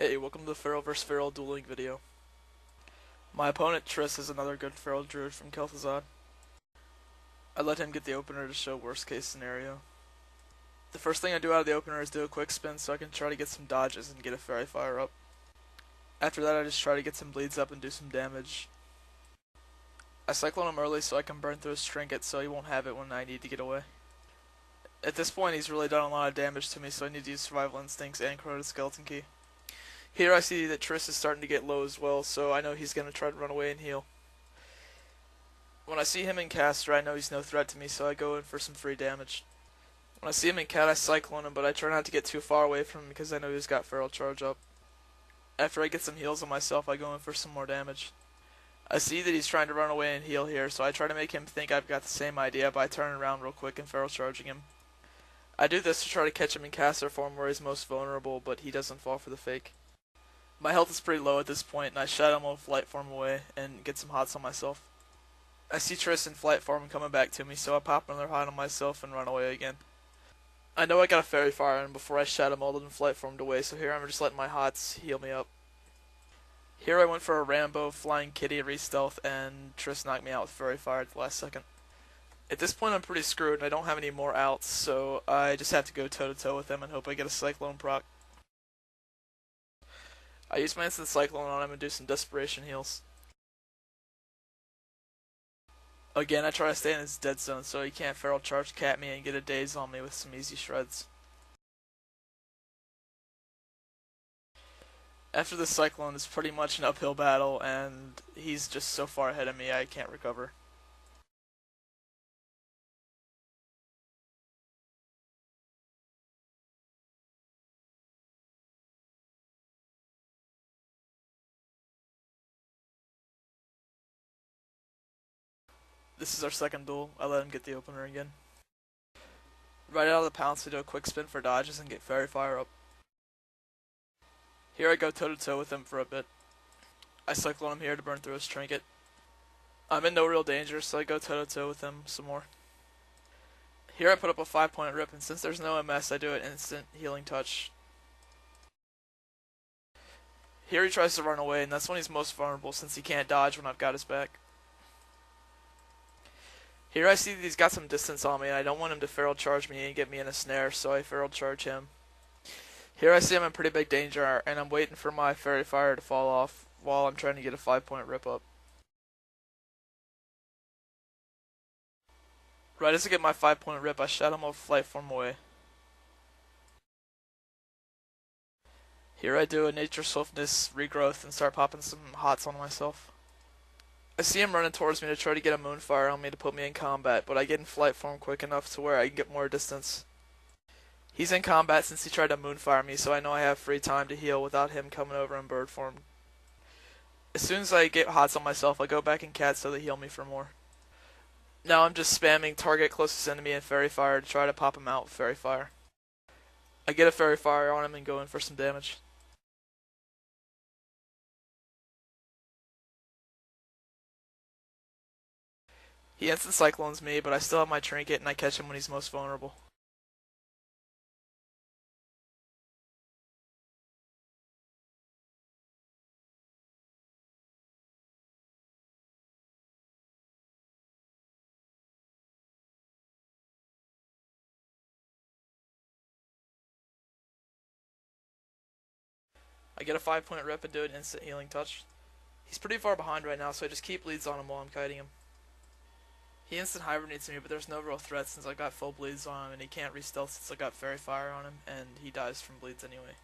Hey, welcome to the Feral vs Feral dueling video. My opponent Trís is another good Feral druid from Kel'Thuzad. I let him get the opener to show worst case scenario. The first thing I do out of the opener is do a quick spin so I can try to get some dodges and get a Fairy Fire up. After that I just try to get some bleeds up and do some damage. I cyclone him early so I can burn through his trinket so he won't have it when I need to get away. At this point he's really done a lot of damage to me, so I need to use Survival Instincts and Crota Skeleton Key. Here I see that Trís is starting to get low as well, so I know he's going to try to run away and heal. When I see him in caster, I know he's no threat to me, so I go in for some free damage. When I see him in cat, I cyclone him, but I try not to get too far away from him because I know he's got feral charge up. After I get some heals on myself, I go in for some more damage. I see that he's trying to run away and heal here, so I try to make him think I've got the same idea by turning around real quick and feral charging him. I do this to try to catch him in caster form where he's most vulnerable, but he doesn't fall for the fake. My health is pretty low at this point, and I shadow mode flight form away and get some hots on myself. I see Trís in flight form coming back to me, so I pop another hot on myself and run away again. I know I got a Fairy Fire in before I shadow molded and flight formed away, so here I'm just letting my hots heal me up. Here I went for a Rambo, Flying Kitty, re-stealth, and Trís knocked me out with Fairy Fire at the last second. At this point I'm pretty screwed and I don't have any more outs, so I just have to go toe-to-toe with him and hope I get a Cyclone proc. I use my instant Cyclone on him and do some desperation heals. Again, I try to stay in his dead zone so he can't feral charge cat me and get a daze on me with some easy shreds. After the Cyclone, it's pretty much an uphill battle and he's just so far ahead of me I can't recover. This is our second duel. I let him get the opener again. Right out of the pounce, I do a quick spin for dodges and get Fairy Fire up. Here I go toe-to-toe with him for a bit. I cyclone him here to burn through his trinket. I'm in no real danger, so I go toe-to-toe with him some more. Here I put up a 5-point rip, and since there's no MS, I do an instant healing touch. Here he tries to run away, and that's when he's most vulnerable since he can't dodge when I've got his back. Here I see that he's got some distance on me, and I don't want him to feral charge me and get me in a snare, so I feral charge him. Here I see I'm in pretty big danger, and I'm waiting for my Fairy Fire to fall off while I'm trying to get a 5-point rip up. Right as I get my 5-point rip, I shadow mode flight form away. Here I do a Nature Swiftness regrowth and start popping some hots on myself. I see him running towards me to try to get a Moonfire on me to put me in combat, but I get in flight form quick enough to where I can get more distance. He's in combat since he tried to Moonfire me, so I know I have free time to heal without him coming over in bird form. As soon as I get hots on myself, I go back in cat so they heal me for more. Now I'm just spamming target closest enemy and Fairy Fire to try to pop him out with Fairy Fire. I get a Fairy Fire on him and go in for some damage. He instant cyclones me, but I still have my trinket and I catch him when he's most vulnerable. I get a 5-point rip and do an instant healing touch. He's pretty far behind right now, so I just keep bleeds on him while I'm kiting him. He instant hibernates me, but there's no real threat since I got full bleeds on him, and he can't re-stealth since I got Fairy Fire on him, and he dies from bleeds anyway.